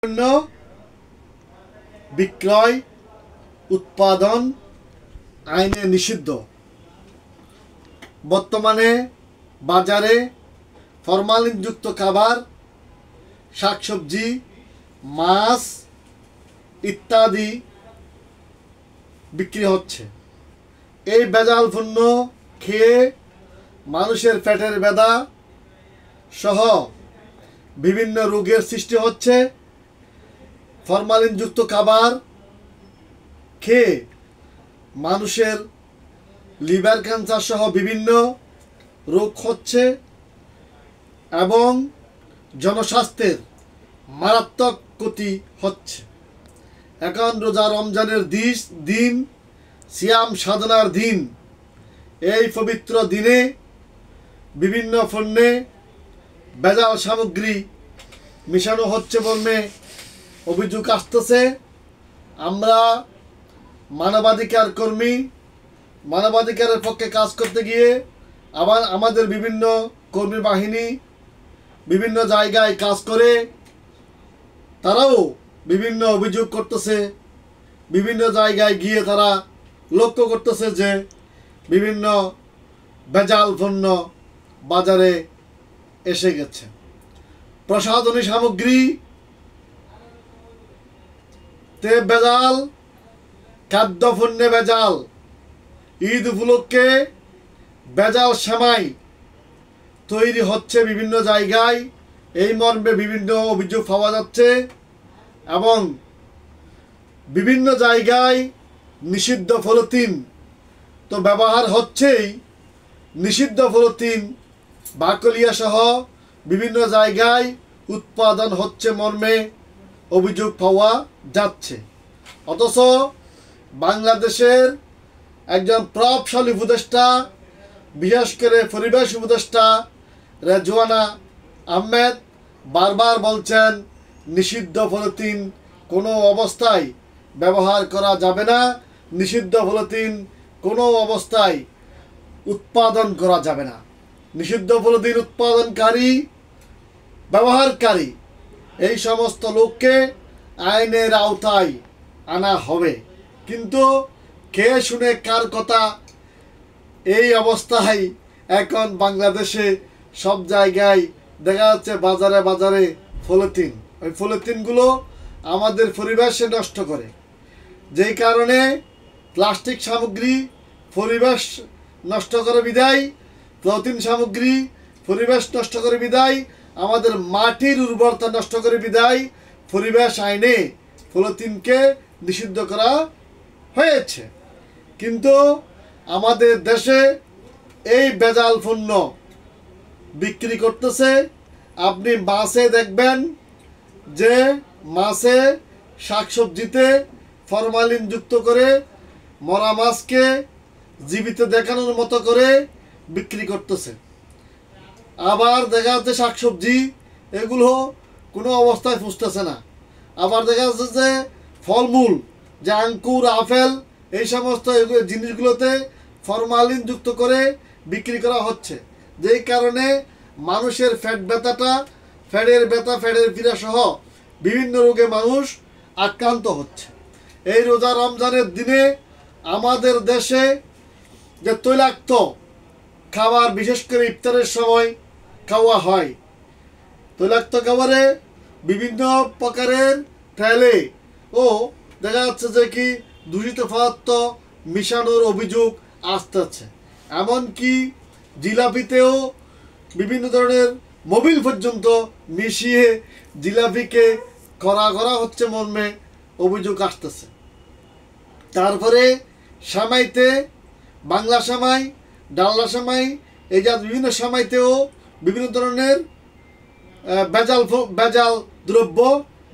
পণ্য বিক্রয় উৎপাদন আইনে নিষিদ্ধ। বর্তমানে বাজারে ফরমালিনযুক্ত খাবার, শাকসবজি, মাছ ইত্যাদি বিক্রি হচ্ছে। এই ভেজাল পণ্য খেয়ে মানুষের পেটের ব্যথা সহ বিভিন্ন রোগের সৃষ্টি হচ্ছে। ফরমালিনযুক্ত খাবার খেয়ে মানুষের লিভার ক্যান্সার সহ বিভিন্ন রোগ হচ্ছে এবং জনস্বাস্থ্যের মারাত্মক ক্ষতি হচ্ছে। এখন রোজা রমজানের দিন, সিয়াম সাধনার দিন। এই পবিত্র দিনে বিভিন্ন পণ্যে ভেজাল সামগ্রী মিশানো হচ্ছে বলে অভিযোগ আসতেছে। আমরা মানবাধিকার কর্মী, মানবাধিকারের পক্ষে কাজ করতে গিয়ে আবার আমাদের বিভিন্ন কর্মী বাহিনী বিভিন্ন জায়গায় কাজ করে, তারাও বিভিন্ন অভিযোগ করতেছে। বিভিন্ন জায়গায় গিয়ে তারা লক্ষ্য করতেছে যে বিভিন্ন ভেজাল পণ্য বাজারে এসে গেছে। প্রসাধনী সামগ্রী তে ভেজাল, খাদ্যপণ্যে ভেজাল, ঈদ উপলক্ষে ভেজাল সেমাই তৈরি হচ্ছে বিভিন্ন জায়গায়। এই মর্মে বিভিন্ন অভিযোগ পাওয়া যাচ্ছে এবং বিভিন্ন জায়গায় নিষিদ্ধ পলিথিন তো ব্যবহার হচ্ছেই। নিষিদ্ধ পলিথিন বাকলিয়া সহ বিভিন্ন জায়গায় উৎপাদন হচ্ছে মর্মে অভিযোগ পাওয়া যাচ্ছে। অথচ বাংলাদেশের একজন প্রভাবশালী উপদেষ্টা, বিশেষ করে পরিবেশ উপদেষ্টা রেজওয়ানা আহমেদ বারবার বলছেন নিষিদ্ধ পলিথিন কোনো অবস্থায় ব্যবহার করা যাবে না, নিষিদ্ধ পলিথিন কোনো অবস্থায় উৎপাদন করা যাবে না। নিষিদ্ধ পলিথিন উৎপাদনকারী, ব্যবহারকারী এই সমস্ত লোককে আইনের আওতায় আনা হবে। কিন্তু কে শুনে কার কথা, এই অবস্থায় এখন বাংলাদেশে সব জায়গায় দেখা যাচ্ছে বাজারে বাজারে পলিথিন। ওই পলিথিনগুলো আমাদের পরিবেশে নষ্ট করে, যেই কারণে প্লাস্টিক সামগ্রী পরিবেশ নষ্ট করে বিদায়, পলিথিন সামগ্রী পরিবেশ নষ্ট করে বিদায়, আমাদের মাটির উর্বরতা নষ্ট করে বিদায় পরিবেশ আইনে পলিথিনকে নিষিদ্ধ করা হয়েছে। কিন্তু আমাদের দেশে এই ভেজাল পণ্য বিক্রি করতেছে। আপনি মাছে দেখবেন যে মাছে, শাকসবজিতে ফরমালিন যুক্ত করে মরা মাছকে জীবিত দেখানোর মতো করে বিক্রি করতেছে। আবার দেখা যাচ্ছে শাকসবজি এগুলো কোনো অবস্থায় পুষতেছে না। আবার দেখা যাচ্ছে যে ফলমূল, যে আঙ্কুর, আপেল এই সমস্ত জিনিসগুলোতে ফরমালিন যুক্ত করে বিক্রি করা হচ্ছে, যেই কারণে মানুষের পেটের ব্যথা, পেটের পীড়া সহ বিভিন্ন রোগে মানুষ আক্রান্ত হচ্ছে। এই রোজা রমজানের দিনে আমাদের দেশে যে তৈলাক্ত খাবার, বিশেষ করে ইফতারের সময় খাওয়া হয়, তৈলাক্ত খাবারে বিভিন্ন প্রকারের তেলে ও দেখা যাচ্ছে যে কি দূষিত পদার্থ মিশানোর অভিযোগ আসতেছে। এমনকি জিলাপিতেও বিভিন্ন ধরনের মোবিল পর্যন্ত মিশিয়ে জিলাপিকে করা হচ্ছে মর্মে অভিযোগ আসতেছে। তারপরে সেমাইতে, বাংলা সেমাই, ডালনা সেমাই, এই যা বিভিন্ন সেমাইতেও বিভিন্ন ধরনের ভেজাল দ্রব্য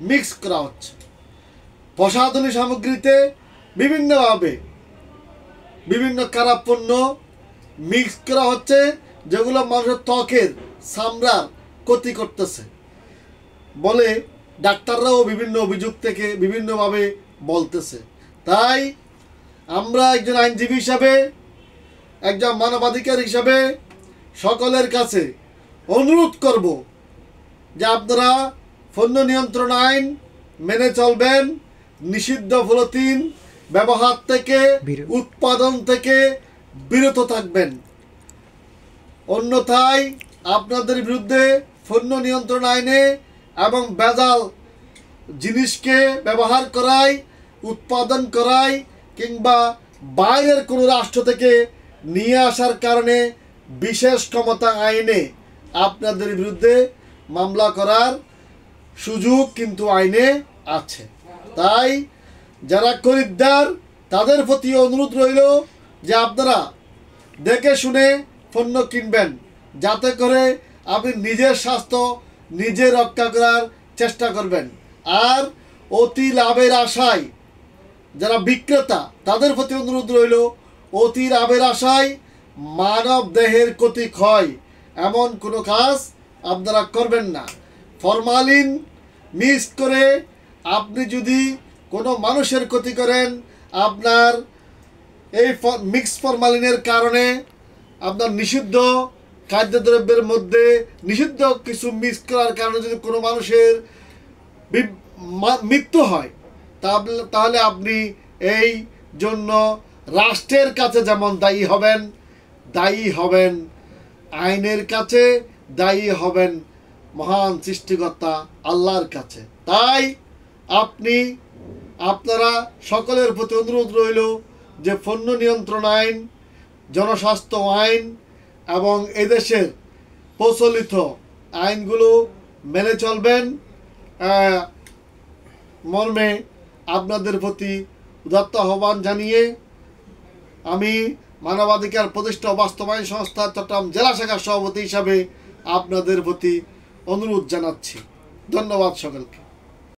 মিক্স করা হচ্ছে। প্রসাধনী সামগ্রীতে বিভিন্নভাবে বিভিন্ন খারাপ পণ্য মিক্স করা হচ্ছে, যেগুলো মানুষের ত্বকের চামড়ার ক্ষতি করতেছে বলে ডাক্তাররাও বিভিন্ন অভিযোগ থেকে বিভিন্নভাবে বলতেছে। তাই আমরা একজন আইনজীবী হিসাবে, একজন মানবাধিকার হিসাবে সকলের কাছে অনুরোধ করব যে আপনারা পণ্য নিয়ন্ত্রণ আইন মেনে চলবেন, নিষিদ্ধ পলিথিন ব্যবহার থেকে উৎপাদন থেকে বিরত থাকবেন। অন্যথায় আপনাদের বিরুদ্ধে পণ্য নিয়ন্ত্রণ আইনে এবং ভেজাল জিনিসকে ব্যবহার করায়, উৎপাদন করায় কিংবা বাইরের কোনো রাষ্ট্র থেকে নিয়ে আসার কারণে বিশেষ ক্ষমতা আইনে আপনাদের বিরুদ্ধে মামলা করার সুযোগ কিন্তু আইনে আছে। তাই যারা খরিদ্দার তাদের প্রতি অনুরোধ রইল যে আপনারা দেখে শুনে পণ্য কিনবেন, যাতে করে আপনি নিজের স্বাস্থ্য নিজে রক্ষা করার চেষ্টা করবেন। আর অতি লাভের আশায় যারা বিক্রেতা তাদের প্রতি অনুরোধ রইল, অতি লাভের আশায় মানব দেহের ক্ষতি হয় এমন কোনো কাজ আপনারা করবেন না। ফরমালিন মিক্স করে আপনি যদি কোনো মানুষের ক্ষতি করেন, আপনার এই মিক্স ফরমালিনের কারণে আপনার নিষিদ্ধ খাদ্যদ্রব্যের মধ্যে নিষিদ্ধ কিছু মিক্স করার কারণে যদি কোনো মানুষের মৃত্যু হয়, তাহলে আপনি এই জন্য রাষ্ট্রের কাছে যেমন দায়ী হবেন, আইনের কাছে দায়ী হবেন মহান সৃষ্টিকর্তা আল্লাহর কাছে। তাই আপনারা সকলের প্রতি অনুরোধ রইল যে পণ্য নিয়ন্ত্রণ আইন, জনস্বাস্থ্য আইন এবং এদেশের প্রচলিত আইনগুলো মেনে চলবেন মর্মে আপনাদের প্রতি উদাত্ত আহ্বান জানিয়ে আমি মানবাধিকার প্রতিষ্ঠা বাস্তবায়ন সংস্থা চট্টগ্রাম জেলা শাখার সভাপতি হিসাবে আপনাদের প্রতি অনুরোধ জানাচ্ছি। ধন্যবাদ সকলকে।